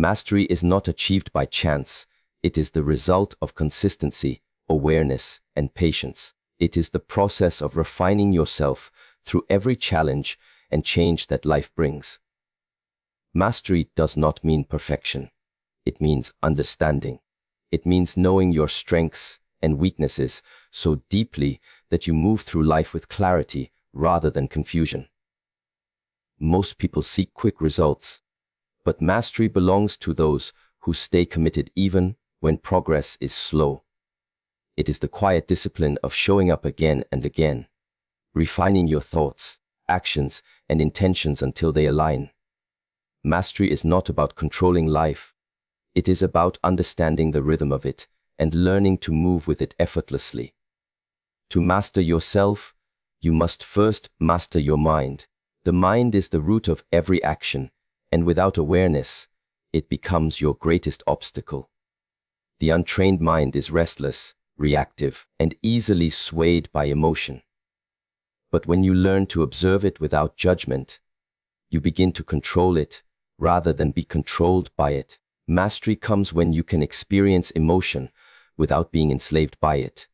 Mastery is not achieved by chance. It is the result of consistency, awareness, and patience. It is the process of refining yourself through every challenge and change that life brings. Mastery does not mean perfection. It means understanding. It means knowing your strengths and weaknesses so deeply that you move through life with clarity rather than confusion. Most people seek quick results, but mastery belongs to those who stay committed even when progress is slow. It is the quiet discipline of showing up again and again, refining your thoughts, actions, and intentions until they align. Mastery is not about controlling life. It is about understanding the rhythm of it and learning to move with it effortlessly. To master yourself, you must first master your mind. The mind is the root of every action, and without awareness, it becomes your greatest obstacle. The untrained mind is restless, reactive, and easily swayed by emotion. But when you learn to observe it without judgment, you begin to control it rather than be controlled by it. Mastery comes when you can experience emotion without being enslaved by it.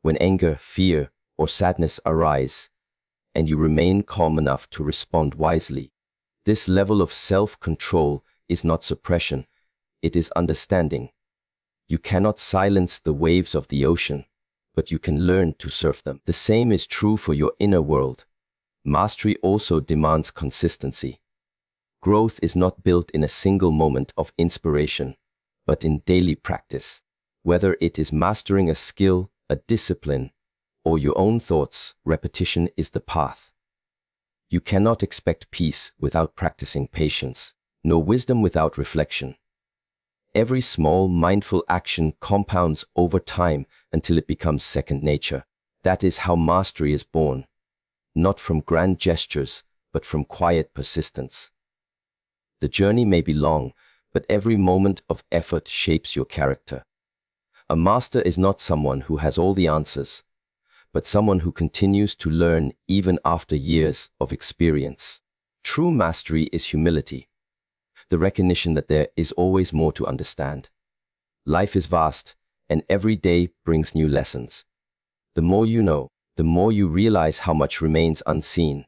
When anger, fear, or sadness arise, and you remain calm enough to respond wisely. This level of self-control is not suppression, it is understanding. You cannot silence the waves of the ocean, but you can learn to surf them. The same is true for your inner world. Mastery also demands consistency. Growth is not built in a single moment of inspiration, but in daily practice. Whether it is mastering a skill, a discipline, or your own thoughts, repetition is the path. You cannot expect peace without practicing patience, nor wisdom without reflection. Every small, mindful action compounds over time until it becomes second nature. That is how mastery is born, not from grand gestures, but from quiet persistence. The journey may be long, but every moment of effort shapes your character. A master is not someone who has all the answers, but someone who continues to learn even after years of experience. True mastery is humility, the recognition that there is always more to understand. Life is vast, and every day brings new lessons. The more you know, the more you realize how much remains unseen.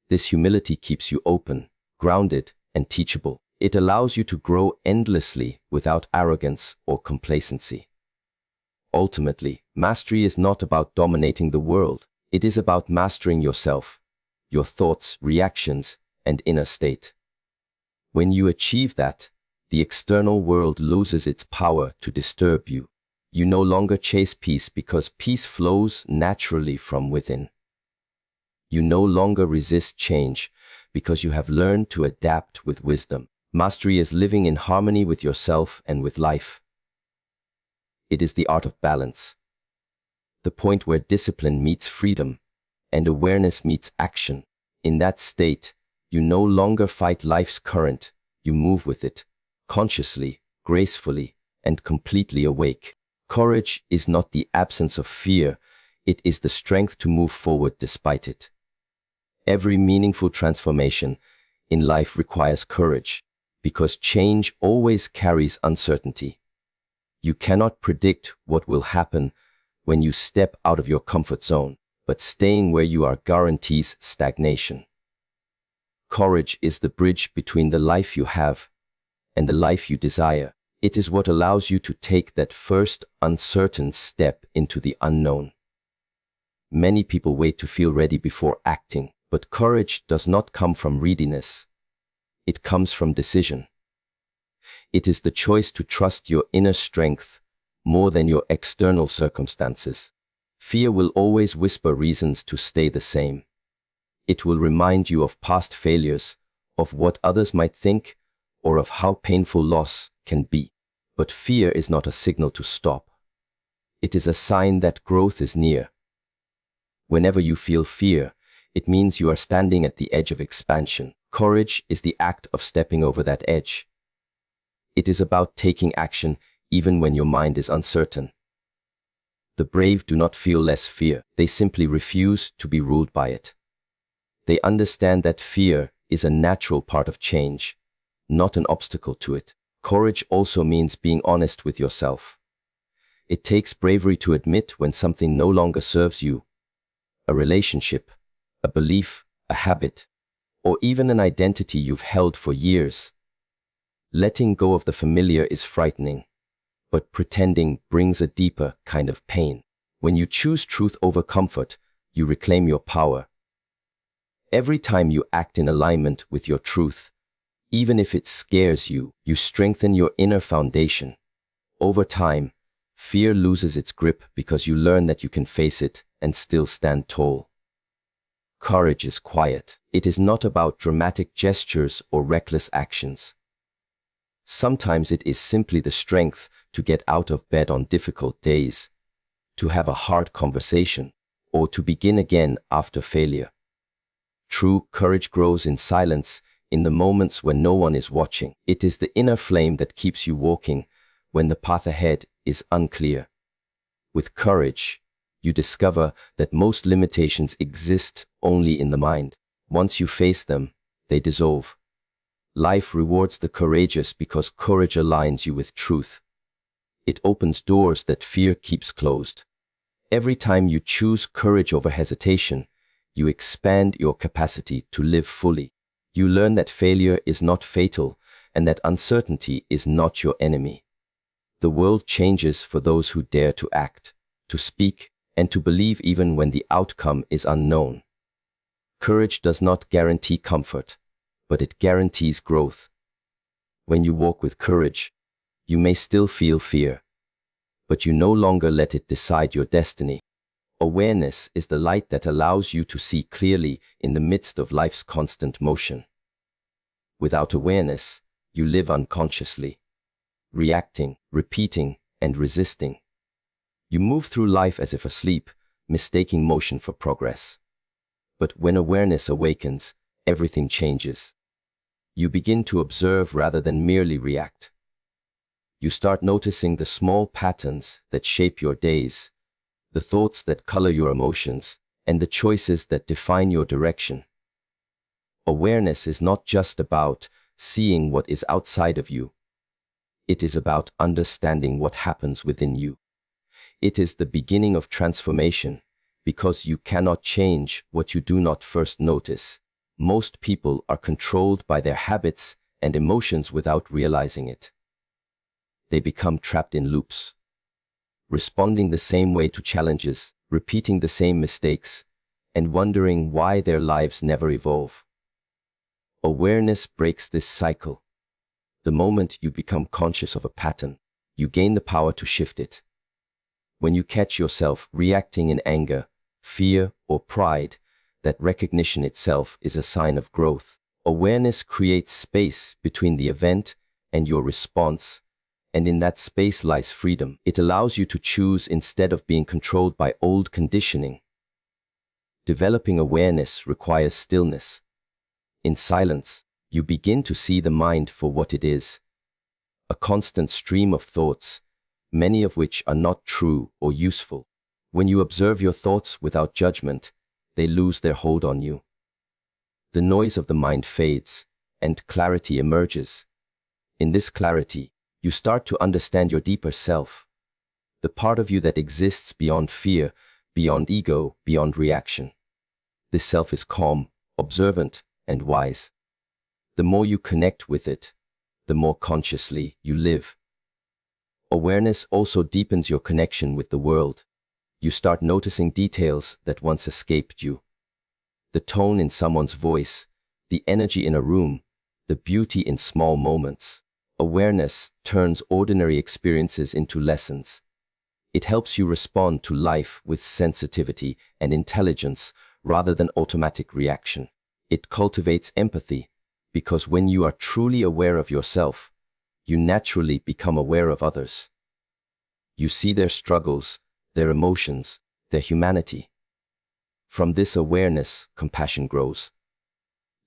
This humility keeps you open, grounded, and teachable. It allows you to grow endlessly without arrogance or complacency. Ultimately, mastery is not about dominating the world. It is about mastering yourself, your thoughts, reactions, and inner state. When you achieve that, the external world loses its power to disturb you. You no longer chase peace because peace flows naturally from within. You no longer resist change because you have learned to adapt with wisdom. Mastery is living in harmony with yourself and with life. It is the art of balance, the point where discipline meets freedom and awareness meets action. In that state, you no longer fight life's current, you move with it, consciously, gracefully, and completely awake. Courage is not the absence of fear, it is the strength to move forward despite it. Every meaningful transformation in life requires courage, because change always carries uncertainty. You cannot predict what will happen when you step out of your comfort zone, but staying where you are guarantees stagnation. Courage is the bridge between the life you have and the life you desire. It is what allows you to take that first uncertain step into the unknown. Many people wait to feel ready before acting, but courage does not come from readiness. It comes from decision. It is the choice to trust your inner strength more than your external circumstances. Fear will always whisper reasons to stay the same. It will remind you of past failures, of what others might think, or of how painful loss can be. But fear is not a signal to stop. It is a sign that growth is near. Whenever you feel fear, it means you are standing at the edge of expansion. Courage is the act of stepping over that edge. It is about taking action even when your mind is uncertain. The brave do not feel less fear, they simply refuse to be ruled by it. They understand that fear is a natural part of change, not an obstacle to it. Courage also means being honest with yourself. It takes bravery to admit when something no longer serves you. A relationship, a belief, a habit, or even an identity you've held for years. Letting go of the familiar is frightening, but pretending brings a deeper kind of pain. When you choose truth over comfort, you reclaim your power. Every time you act in alignment with your truth, even if it scares you, you strengthen your inner foundation. Over time, fear loses its grip because you learn that you can face it and still stand tall. Courage is quiet. It is not about dramatic gestures or reckless actions. Sometimes it is simply the strength to get out of bed on difficult days, to have a hard conversation, or to begin again after failure. True courage grows in silence, in the moments when no one is watching. It is the inner flame that keeps you walking when the path ahead is unclear. With courage, you discover that most limitations exist only in the mind. Once you face them, they dissolve. Life rewards the courageous because courage aligns you with truth. It opens doors that fear keeps closed. Every time you choose courage over hesitation, you expand your capacity to live fully. You learn that failure is not fatal and that uncertainty is not your enemy. The world changes for those who dare to act, to speak, and to believe even when the outcome is unknown. Courage does not guarantee comfort, but it guarantees growth. When you walk with courage, you may still feel fear, but you no longer let it decide your destiny. Awareness is the light that allows you to see clearly in the midst of life's constant motion. Without awareness, you live unconsciously, reacting, repeating, and resisting. You move through life as if asleep, mistaking motion for progress. But when awareness awakens, everything changes. You begin to observe rather than merely react. You start noticing the small patterns that shape your days, the thoughts that color your emotions, and the choices that define your direction. Awareness is not just about seeing what is outside of you. It is about understanding what happens within you. It is the beginning of transformation, because you cannot change what you do not first notice. Most people are controlled by their habits and emotions without realizing it. They become trapped in loops, responding the same way to challenges, repeating the same mistakes, and wondering why their lives never evolve. Awareness breaks this cycle. The moment you become conscious of a pattern, you gain the power to shift it. When you catch yourself reacting in anger, fear, or pride, that recognition itself is a sign of growth. Awareness creates space between the event and your response, and in that space lies freedom. It allows you to choose instead of being controlled by old conditioning. Developing awareness requires stillness. In silence, you begin to see the mind for what it is, a constant stream of thoughts, many of which are not true or useful. When you observe your thoughts without judgment, they lose their hold on you. The noise of the mind fades, and clarity emerges. In this clarity, you start to understand your deeper self, the part of you that exists beyond fear, beyond ego, beyond reaction. This self is calm, observant, and wise. The more you connect with it, the more consciously you live. Awareness also deepens your connection with the world. You start noticing details that once escaped you. The tone in someone's voice, the energy in a room, the beauty in small moments. Awareness turns ordinary experiences into lessons. It helps you respond to life with sensitivity and intelligence rather than automatic reaction. It cultivates empathy, because when you are truly aware of yourself, you naturally become aware of others. You see their struggles, their emotions, their humanity. From this awareness, compassion grows.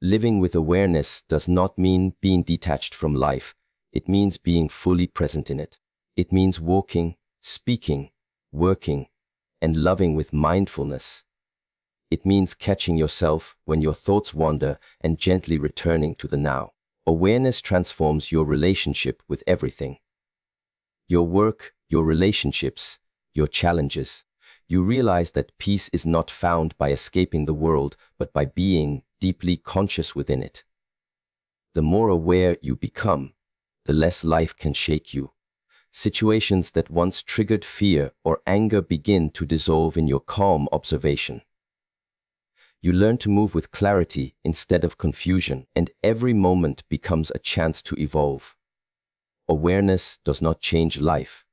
Living with awareness does not mean being detached from life. It means being fully present in it. It means walking, speaking, working, and loving with mindfulness. It means catching yourself when your thoughts wander and gently returning to the now. Awareness transforms your relationship with everything. Your work, your relationships, your challenges. You realize that peace is not found by escaping the world, but by being deeply conscious within it. The more aware you become, the less life can shake you. Situations that once triggered fear or anger begin to dissolve in your calm observation. You learn to move with clarity instead of confusion, and every moment becomes a chance to evolve. Awareness does not change life.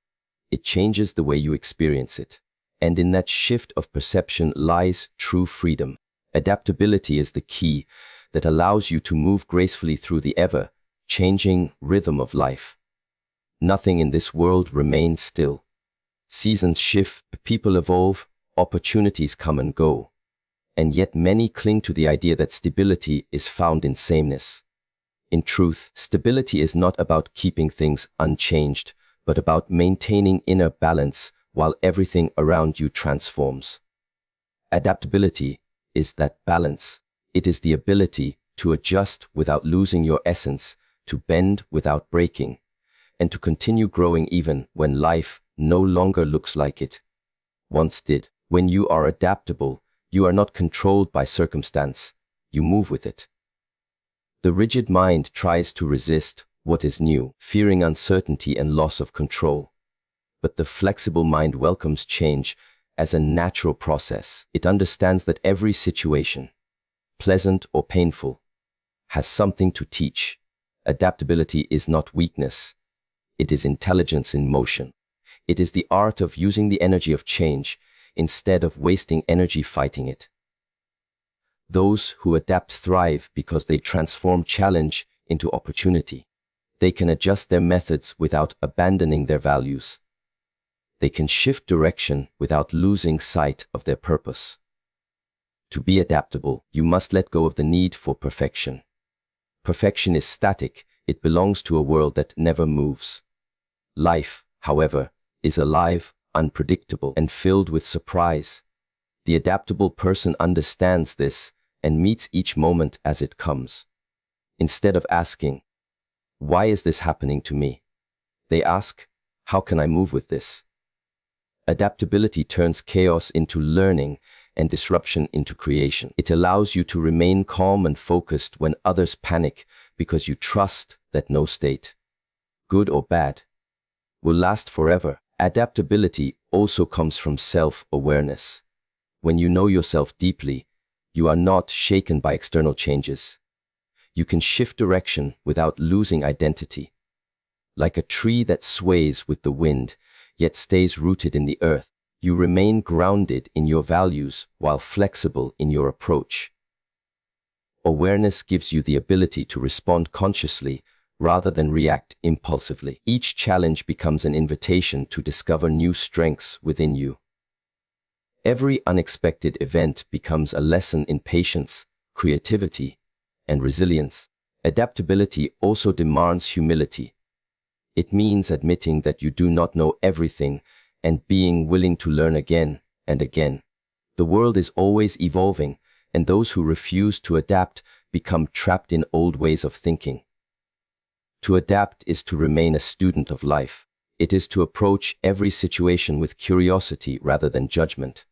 It changes the way you experience it. And in that shift of perception lies true freedom. Adaptability is the key that allows you to move gracefully through the ever-changing rhythm of life. Nothing in this world remains still. Seasons shift, people evolve, opportunities come and go. And yet many cling to the idea that stability is found in sameness. In truth, stability is not about keeping things unchanged, but about maintaining inner balance while everything around you transforms. Adaptability is that balance. It is the ability to adjust without losing your essence, to bend without breaking, and to continue growing even when life no longer looks like it once did. When you are adaptable, you are not controlled by circumstance, you move with it. The rigid mind tries to resist what is new, fearing uncertainty and loss of control. But the flexible mind welcomes change as a natural process. It understands that every situation, pleasant or painful, has something to teach. Adaptability is not weakness. It is intelligence in motion. It is the art of using the energy of change instead of wasting energy fighting it. Those who adapt thrive because they transform challenge into opportunity. They can adjust their methods without abandoning their values. They can shift direction without losing sight of their purpose. To be adaptable, you must let go of the need for perfection. Perfection is static. It belongs to a world that never moves. Life, however, is alive, unpredictable, and filled with surprise. The adaptable person understands this and meets each moment as it comes. Instead of asking, "Why is this happening to me?" they ask, "How can I move with this?" Adaptability turns chaos into learning and disruption into creation. It allows you to remain calm and focused when others panic because you trust that no state, good or bad, will last forever. Adaptability also comes from self-awareness. When you know yourself deeply, you are not shaken by external changes. You can shift direction without losing identity. Like a tree that sways with the wind, yet stays rooted in the earth, you remain grounded in your values while flexible in your approach. Awareness gives you the ability to respond consciously rather than react impulsively. Each challenge becomes an invitation to discover new strengths within you. Every unexpected event becomes a lesson in patience, creativity, and resilience. Adaptability also demands humility. It means admitting that you do not know everything and being willing to learn again and again. The world is always evolving, and those who refuse to adapt become trapped in old ways of thinking. To adapt is to remain a student of life. It is to approach every situation with curiosity rather than judgment.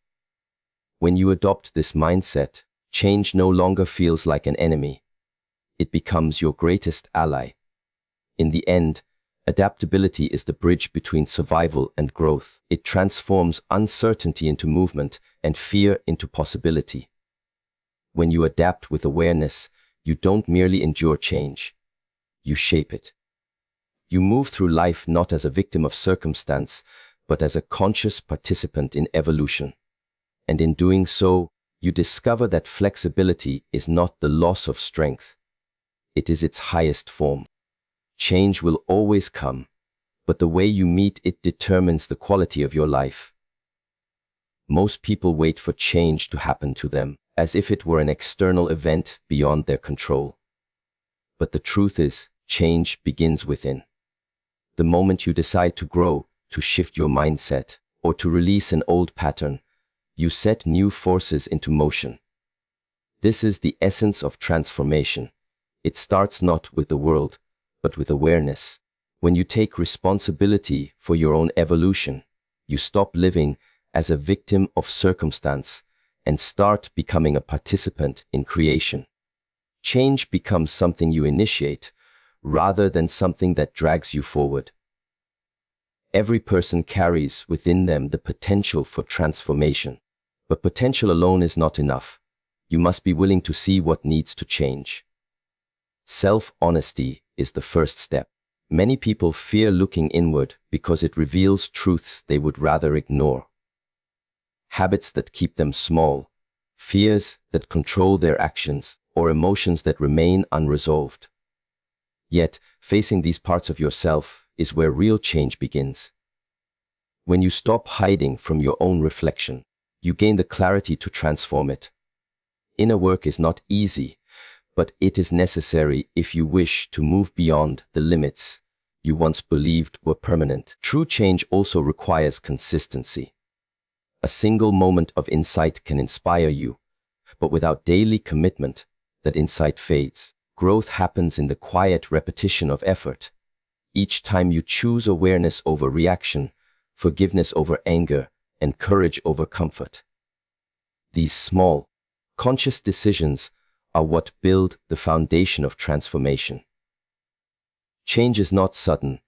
When you adopt this mindset, change no longer feels like an enemy. It becomes your greatest ally. In the end, adaptability is the bridge between survival and growth. It transforms uncertainty into movement and fear into possibility. When you adapt with awareness, you don't merely endure change. You shape it. You move through life not as a victim of circumstance, but as a conscious participant in evolution. And in doing so, you discover that flexibility is not the loss of strength. It is its highest form. Change will always come, but the way you meet it determines the quality of your life. Most people wait for change to happen to them, as if it were an external event beyond their control. But the truth is, change begins within. The moment you decide to grow, to shift your mindset, or to release an old pattern, you set new forces into motion. This is the essence of transformation. It starts not with the world, but with awareness. When you take responsibility for your own evolution, you stop living as a victim of circumstance and start becoming a participant in creation. Change becomes something you initiate rather than something that drags you forward. Every person carries within them the potential for transformation, but potential alone is not enough. You must be willing to see what needs to change. Self-honesty is the first step. Many people fear looking inward because it reveals truths they would rather ignore. Habits that keep them small, fears that control their actions, or emotions that remain unresolved. Yet, facing these parts of yourself is where real change begins. When you stop hiding from your own reflection, you gain the clarity to transform it. Inner work is not easy, but it is necessary if you wish to move beyond the limits you once believed were permanent. True change also requires consistency. A single moment of insight can inspire you, but without daily commitment, that insight fades. Growth happens in the quiet repetition of effort. Each time you choose awareness over reaction, forgiveness over anger, and courage over comfort. These small, conscious decisions are what build the foundation of transformation. Change is not sudden.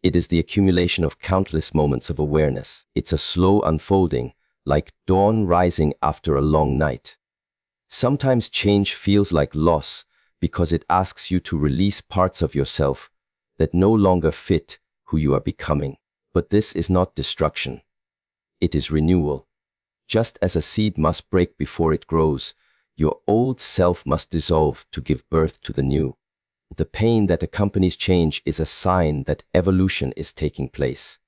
It is the accumulation of countless moments of awareness. It's a slow unfolding, like dawn rising after a long night. Sometimes change feels like loss because it asks you to release parts of yourself that no longer fit who you are becoming. But this is not destruction. It is renewal. Just as a seed must break before it grows, your old self must dissolve to give birth to the new. The pain that accompanies change is a sign that evolution is taking place.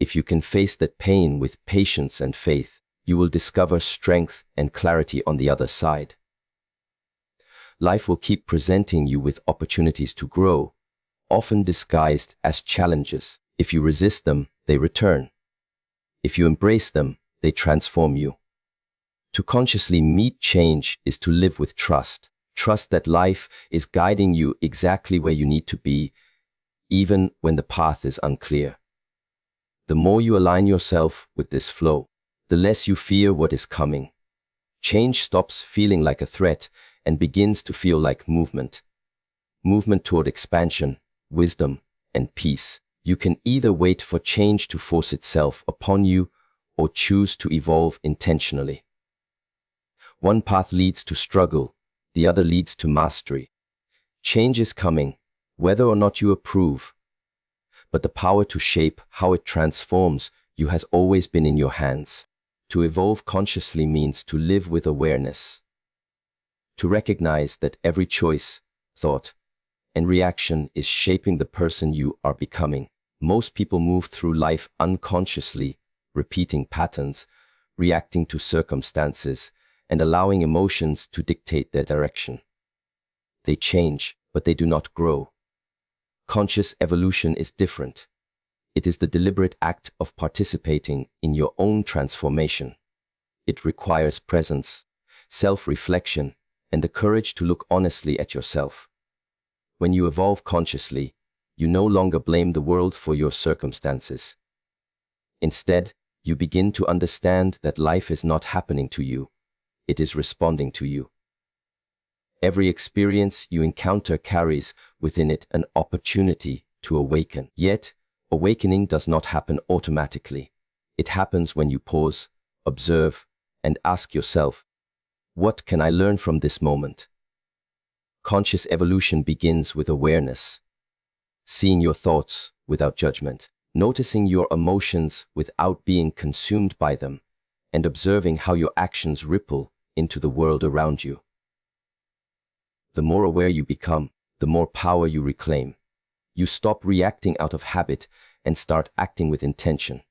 If you can face that pain with patience and faith, you will discover strength and clarity on the other side. Life will keep presenting you with opportunities to grow, often disguised as challenges. If you resist them, they return. If you embrace them, they transform you. To consciously meet change is to live with trust. Trust that life is guiding you exactly where you need to be, even when the path is unclear. The more you align yourself with this flow, the less you fear what is coming. Change stops feeling like a threat and begins to feel like movement. Movement toward expansion, wisdom, and peace. You can either wait for change to force itself upon you or choose to evolve intentionally. One path leads to struggle, the other leads to mastery. Change is coming, whether or not you approve. But the power to shape how it transforms you has always been in your hands. To evolve consciously means to live with awareness. To recognize that every choice, thought, and reaction is shaping the person you are becoming. Most people move through life unconsciously, repeating patterns, reacting to circumstances, and allowing emotions to dictate their direction. They change, but they do not grow. Conscious evolution is different. It is the deliberate act of participating in your own transformation. It requires presence, self-reflection, and the courage to look honestly at yourself. When you evolve consciously, you no longer blame the world for your circumstances. Instead, you begin to understand that life is not happening to you. It is responding to you. Every experience you encounter carries within it an opportunity to awaken. Yet, awakening does not happen automatically. It happens when you pause, observe, and ask yourself, what can I learn from this moment? Conscious evolution begins with awareness. Seeing your thoughts without judgment, noticing your emotions without being consumed by them, and observing how your actions ripple into the world around you. The more aware you become, the more power you reclaim. You stop reacting out of habit and start acting with intention.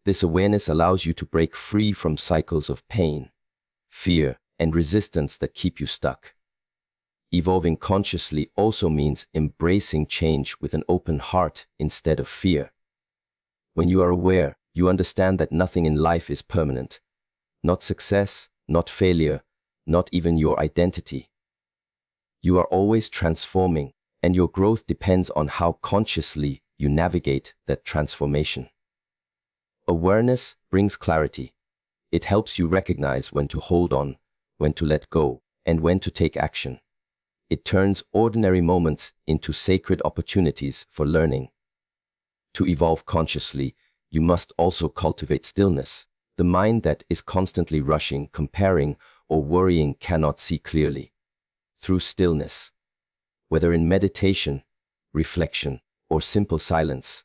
This awareness allows you to break free from cycles of pain, fear, and resistance that keep you stuck. Evolving consciously also means embracing change with an open heart instead of fear. When you are aware, you understand that nothing in life is permanent. Not success, not failure, not even your identity. You are always transforming, and your growth depends on how consciously you navigate that transformation. Awareness brings clarity. It helps you recognize when to hold on, when to let go, and when to take action. It turns ordinary moments into sacred opportunities for learning. To evolve consciously, you must also cultivate stillness. The mind that is constantly rushing, comparing, or worrying cannot see clearly. Through stillness, whether in meditation, reflection, or simple silence,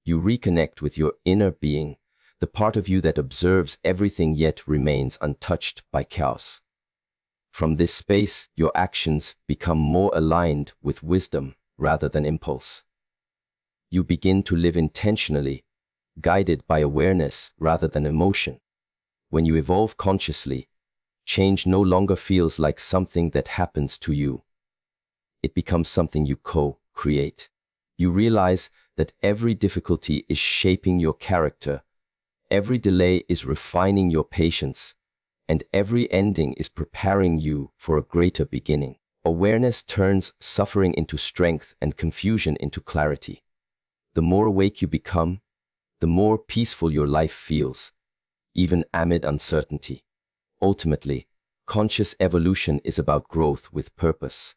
you reconnect with your inner being, the part of you that observes everything yet remains untouched by chaos. From this space, your actions become more aligned with wisdom rather than impulse. You begin to live intentionally, guided by awareness rather than emotion. When you evolve consciously, change no longer feels like something that happens to you. It becomes something you co-create. You realize that every difficulty is shaping your character, every delay is refining your patience, and every ending is preparing you for a greater beginning. Awareness turns suffering into strength and confusion into clarity. The more awake you become, the more peaceful your life feels, even amid uncertainty. Ultimately, conscious evolution is about growth with purpose.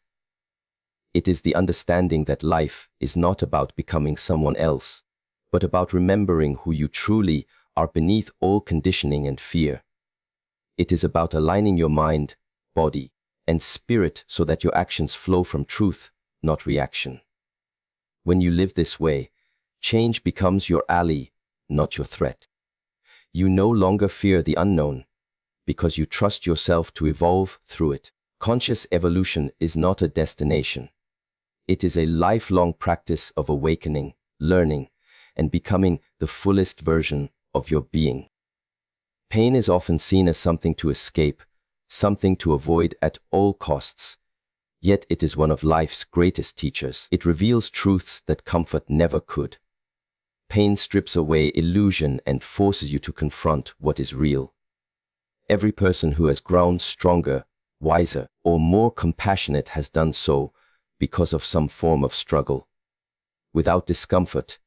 It is the understanding that life is not about becoming someone else, but about remembering who you truly are beneath all conditioning and fear. It is about aligning your mind, body, and spirit so that your actions flow from truth, not reaction. When you live this way, change becomes your ally, not your threat. You no longer fear the unknown, because you trust yourself to evolve through it. Conscious evolution is not a destination. It is a lifelong practice of awakening, learning, and becoming the fullest version of your being. Pain is often seen as something to escape, something to avoid at all costs. Yet it is one of life's greatest teachers. It reveals truths that comfort never could. Pain strips away illusion and forces you to confront what is real. Every person who has grown stronger, wiser, or more compassionate has done so because of some form of struggle. Without discomfort,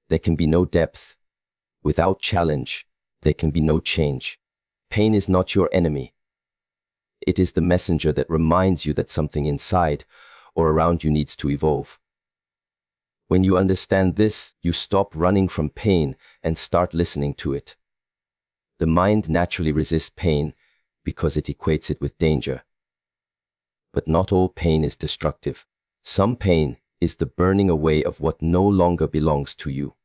there can be no depth. Without challenge, there can be no change. Pain is not your enemy. It is the messenger that reminds you that something inside or around you needs to evolve. When you understand this, you stop running from pain and start listening to it. The mind naturally resists pain because it equates it with danger. But not all pain is destructive. Some pain is the burning away of what no longer belongs to you.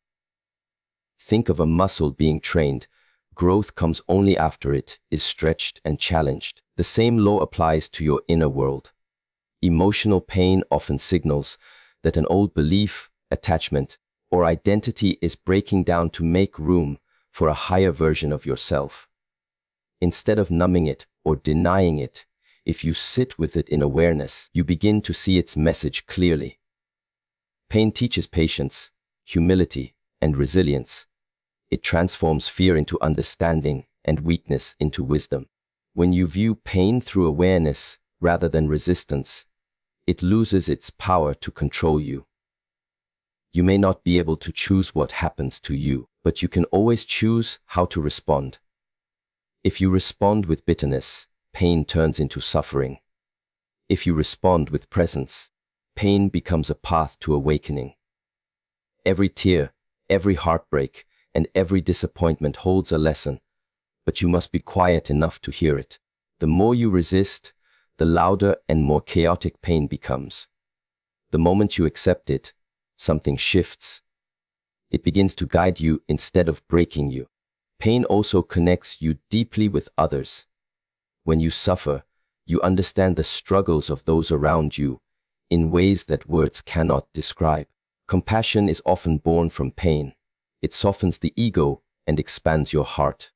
Think of a muscle being trained. Growth comes only after it is stretched and challenged. The same law applies to your inner world. Emotional pain often signals that an old belief, attachment, or identity is breaking down to make room for a higher version of yourself. Instead of numbing it or denying it, if you sit with it in awareness, you begin to see its message clearly. Pain teaches patience, humility, and resilience. It transforms fear into understanding and weakness into wisdom. When you view pain through awareness rather than resistance, it loses its power to control you. You may not be able to choose what happens to you, but you can always choose how to respond. If you respond with bitterness, pain turns into suffering. If you respond with presence, pain becomes a path to awakening. Every tear, every heartbreak, and every disappointment holds a lesson, but you must be quiet enough to hear it. The more you resist, the louder and more chaotic pain becomes. The moment you accept it, something shifts. It begins to guide you instead of breaking you. Pain also connects you deeply with others. When you suffer, you understand the struggles of those around you in ways that words cannot describe. Compassion is often born from pain. It softens the ego and expands your heart.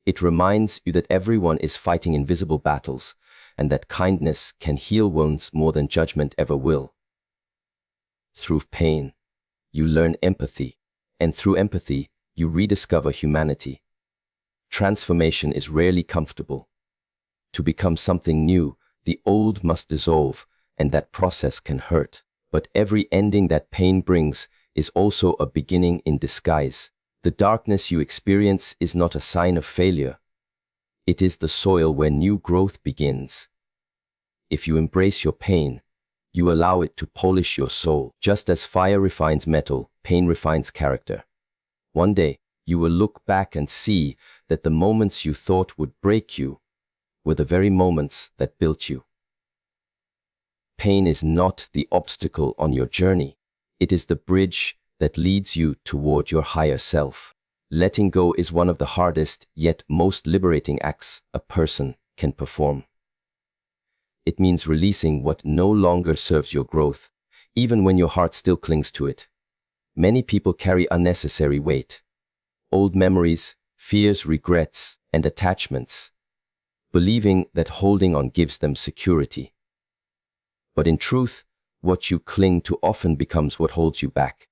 It reminds you that everyone is fighting invisible battles, and that kindness can heal wounds more than judgment ever will. Through pain, you learn empathy, and through empathy, you rediscover humanity. Transformation is rarely comfortable. To become something new, the old must dissolve, and that process can hurt. But every ending that pain brings is also a beginning in disguise. The darkness you experience is not a sign of failure. It is the soil where new growth begins. If you embrace your pain, you allow it to polish your soul. Just as fire refines metal, pain refines character. One day, you will look back and see that the moments you thought would break you were the very moments that built you. Pain is not the obstacle on your journey. It is the bridge that leads you toward your higher self. Letting go is one of the hardest yet most liberating acts a person can perform. It means releasing what no longer serves your growth, even when your heart still clings to it. Many people carry unnecessary weight. Old memories, fears, regrets, and attachments, believing that holding on gives them security. But in truth, what you cling to often becomes what holds you back.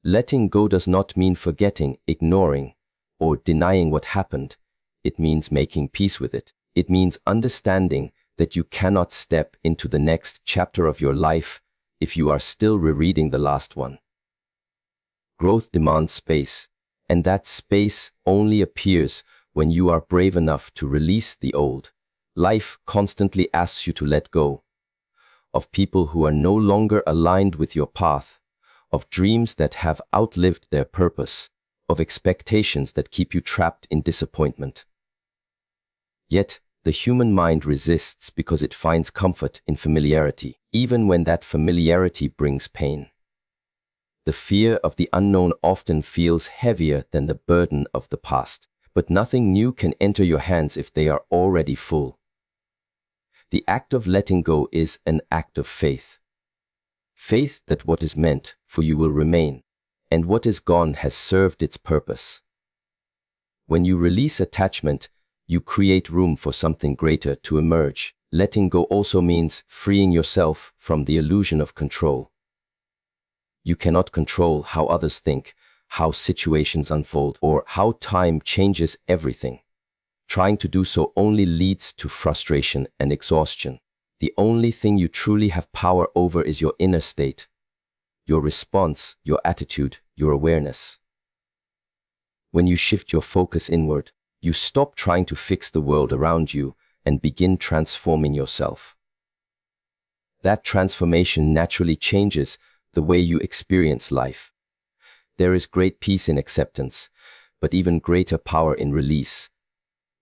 Letting go does not mean forgetting, ignoring, or denying what happened. It means making peace with it. It means understanding that you cannot step into the next chapter of your life if you are still rereading the last one. Growth demands space, and that space only appears when you are brave enough to release the old. Life constantly asks you to let go of people who are no longer aligned with your path, of dreams that have outlived their purpose, of expectations that keep you trapped in disappointment. Yet, the human mind resists because it finds comfort in familiarity, even when that familiarity brings pain. The fear of the unknown often feels heavier than the burden of the past, but nothing new can enter your hands if they are already full. The act of letting go is an act of faith. Faith that what is meant for you will remain, and what is gone has served its purpose. When you release attachment, you create room for something greater to emerge. Letting go also means freeing yourself from the illusion of control. You cannot control how others think, how situations unfold, or how time changes everything. Trying to do so only leads to frustration and exhaustion. The only thing you truly have power over is your inner state, your response, your attitude, your awareness. When you shift your focus inward, you stop trying to fix the world around you and begin transforming yourself. That transformation naturally changes the way you experience life. There is great peace in acceptance, but even greater power in release.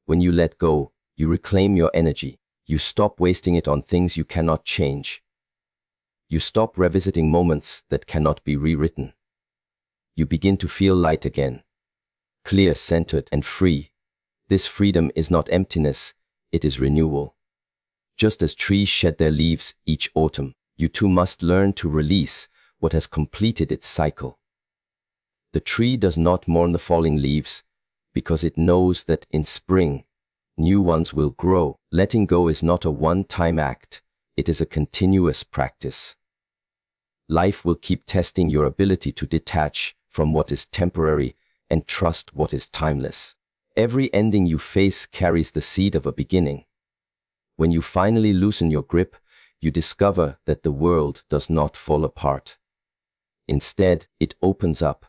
When you let go, you reclaim your energy. You stop wasting it on things you cannot change. You stop revisiting moments that cannot be rewritten. You begin to feel light again, clear, centered, and free. This freedom is not emptiness, it is renewal. Just as trees shed their leaves each autumn, you too must learn to release what has completed its cycle. The tree does not mourn the falling leaves because it knows that in spring, new ones will grow. Letting go is not a one-time act, it is a continuous practice. Life will keep testing your ability to detach from what is temporary and trust what is timeless. Every ending you face carries the seed of a beginning. When you finally loosen your grip, you discover that the world does not fall apart. Instead, it opens up.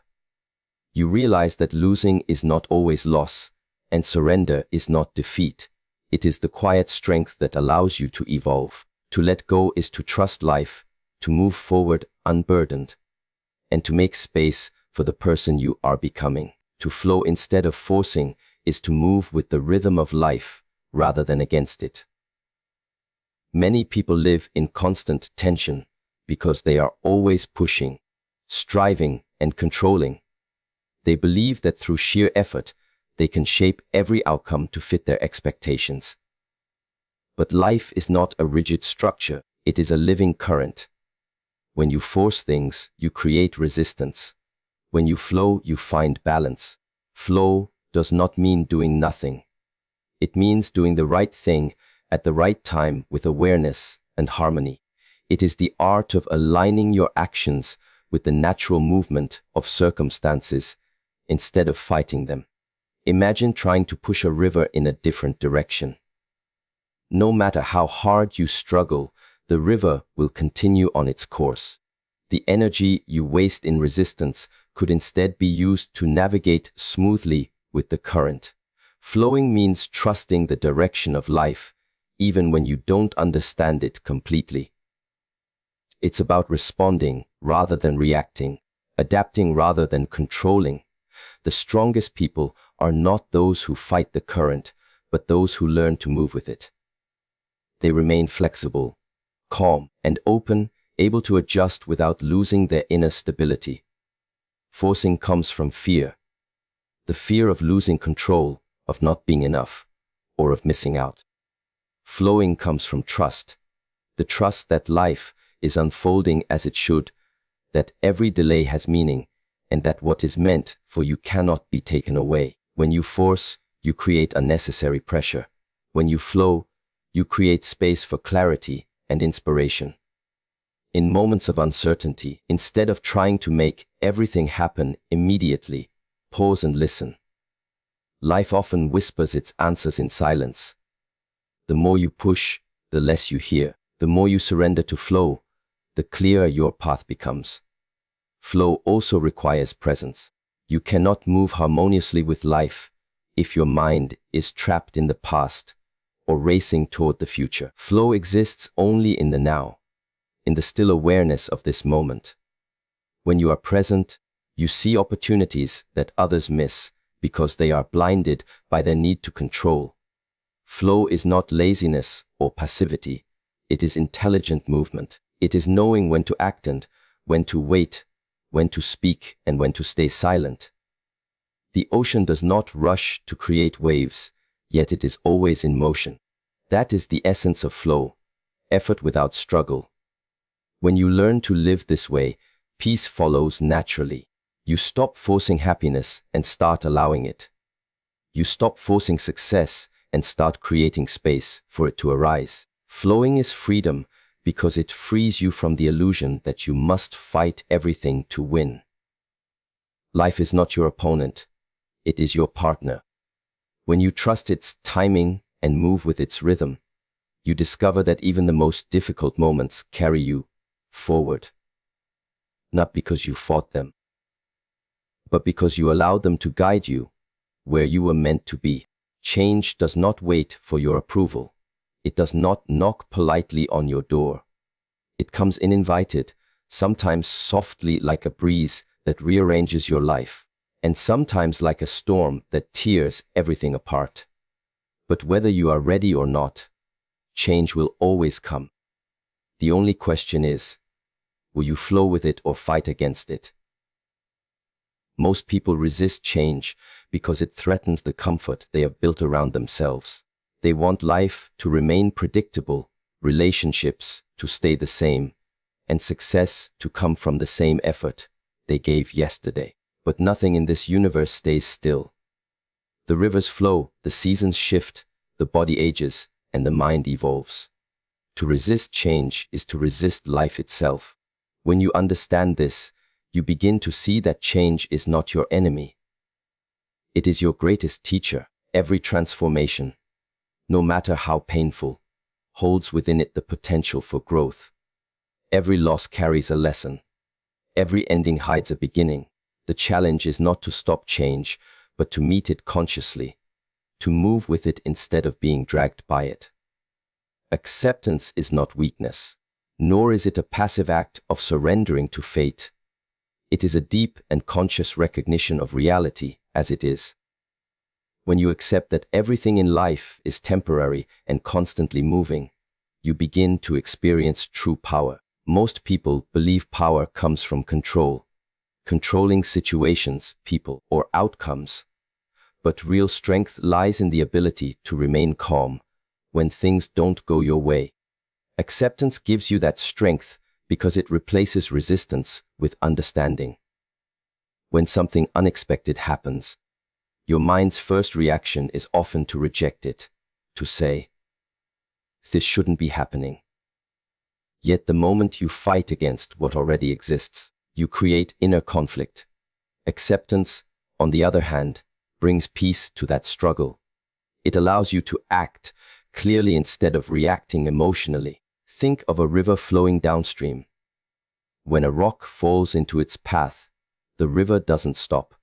You realize that losing is not always loss, and surrender is not defeat. It is the quiet strength that allows you to evolve. To let go is to trust life, to move forward unburdened, and to make space for the person you are becoming. To flow instead of forcing is to move with the rhythm of life rather than against it. Many people live in constant tension because they are always pushing, striving, and controlling. They believe that through sheer effort, they can shape every outcome to fit their expectations. But life is not a rigid structure, it is a living current. When you force things, you create resistance. When you flow, you find balance. Flow does not mean doing nothing. It means doing the right thing at the right time with awareness and harmony. It is the art of aligning your actions with the natural movement of circumstances instead of fighting them. Imagine trying to push a river in a different direction. No matter how hard you struggle, the river will continue on its course. The energy you waste in resistance could instead be used to navigate smoothly with the current. Flowing means trusting the direction of life, even when you don't understand it completely. It's about responding rather than reacting, adapting rather than controlling. The strongest people are not those who fight the current, but those who learn to move with it. They remain flexible, calm, and open, able to adjust without losing their inner stability. Forcing comes from fear. The fear of losing control, of not being enough, or of missing out. Flowing comes from trust. The trust that life is unfolding as it should, that every delay has meaning, and that what is meant for you cannot be taken away. When you force, you create unnecessary pressure. When you flow, you create space for clarity and inspiration. In moments of uncertainty, instead of trying to make everything happen immediately, pause and listen. Life often whispers its answers in silence. The more you push, the less you hear. The more you surrender to flow, the clearer your path becomes. Flow also requires presence. You cannot move harmoniously with life if your mind is trapped in the past or racing toward the future. Flow exists only in the now, in the still awareness of this moment. When you are present, you see opportunities that others miss because they are blinded by their need to control. Flow is not laziness or passivity. It is intelligent movement. It is knowing when to act and when to wait, when to speak and when to stay silent. The ocean does not rush to create waves, yet it is always in motion. That is the essence of flow, effort without struggle. When you learn to live this way, peace follows naturally. You stop forcing happiness and start allowing it. You stop forcing success and start creating space for it to arise. Flowing is freedom because it frees you from the illusion that you must fight everything to win. Life is not your opponent. It is your partner. When you trust its timing and move with its rhythm, you discover that even the most difficult moments carry you forward. Not because you fought them, but because you allowed them to guide you where you were meant to be. Change does not wait for your approval. It does not knock politely on your door. It comes uninvited, sometimes softly like a breeze that rearranges your life, and sometimes like a storm that tears everything apart. But whether you are ready or not, change will always come. The only question is, will you flow with it or fight against it? Most people resist change because it threatens the comfort they have built around themselves. They want life to remain predictable, relationships to stay the same, and success to come from the same effort they gave yesterday. But nothing in this universe stays still. The rivers flow, the seasons shift, the body ages, and the mind evolves. To resist change is to resist life itself. When you understand this, you begin to see that change is not your enemy. It is your greatest teacher. Every transformation, no matter how painful, holds within it the potential for growth. Every loss carries a lesson. Every ending hides a beginning. The challenge is not to stop change, but to meet it consciously, to move with it instead of being dragged by it. Acceptance is not weakness, nor is it a passive act of surrendering to fate. It is a deep and conscious recognition of reality as it is. When you accept that everything in life is temporary and constantly moving, you begin to experience true power. Most people believe power comes from control, controlling situations, people, or outcomes. But real strength lies in the ability to remain calm when things don't go your way. Acceptance gives you that strength because it replaces resistance with understanding. When something unexpected happens, your mind's first reaction is often to reject it, to say, "This shouldn't be happening." Yet the moment you fight against what already exists, you create inner conflict. Acceptance, on the other hand, brings peace to that struggle. It allows you to act clearly instead of reacting emotionally. Think of a river flowing downstream. When a rock falls into its path, the river doesn't stop.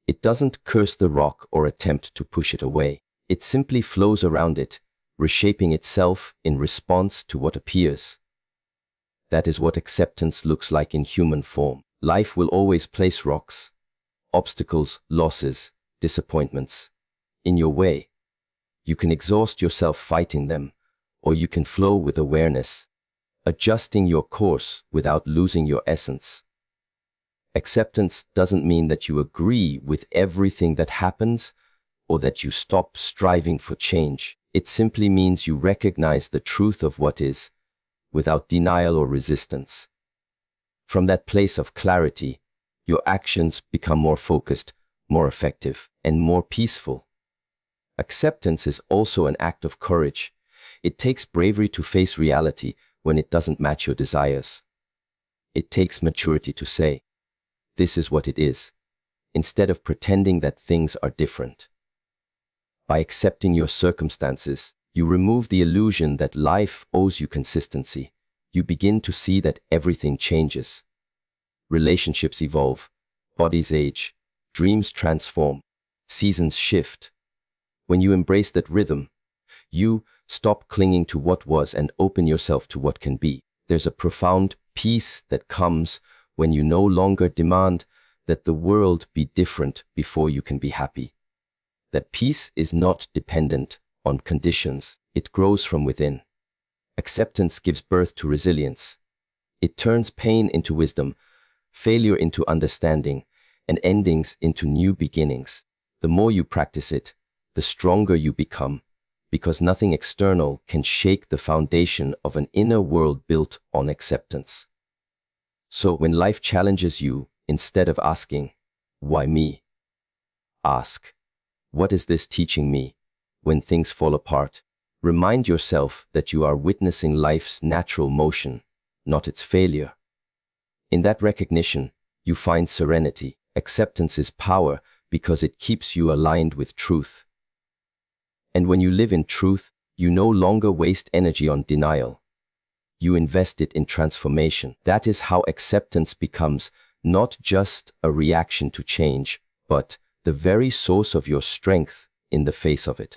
It doesn't curse the rock or attempt to push it away. It simply flows around it, reshaping itself in response to what appears. That is what acceptance looks like in human form. Life will always place rocks, obstacles, losses, disappointments in your way. You can exhaust yourself fighting them, or you can flow with awareness, adjusting your course without losing your essence. Acceptance doesn't mean that you agree with everything that happens or that you stop striving for change. It simply means you recognize the truth of what is, without denial or resistance. From that place of clarity, your actions become more focused, more effective, and more peaceful. Acceptance is also an act of courage. It takes bravery to face reality when it doesn't match your desires. It takes maturity to say, "This is what it is," instead of pretending that things are different. By accepting your circumstances, you remove the illusion that life owes you consistency. You begin to see that everything changes. Relationships evolve, bodies age, dreams transform, seasons shift. When you embrace that rhythm, you stop clinging to what was and open yourself to what can be. There's a profound peace that comes when you no longer demand that the world be different before you can be happy. That peace is not dependent on conditions. It grows from within. Acceptance gives birth to resilience. It turns pain into wisdom, failure into understanding, and endings into new beginnings. The more you practice it, the stronger you become, because nothing external can shake the foundation of an inner world built on acceptance. So when life challenges you, instead of asking, "Why me?" ask, "What is this teaching me?" When things fall apart, remind yourself that you are witnessing life's natural motion, not its failure. In that recognition, you find serenity. Acceptance is power because it keeps you aligned with truth. And when you live in truth, you no longer waste energy on denial. You invest it in transformation. That is how acceptance becomes not just a reaction to change, but the very source of your strength in the face of it.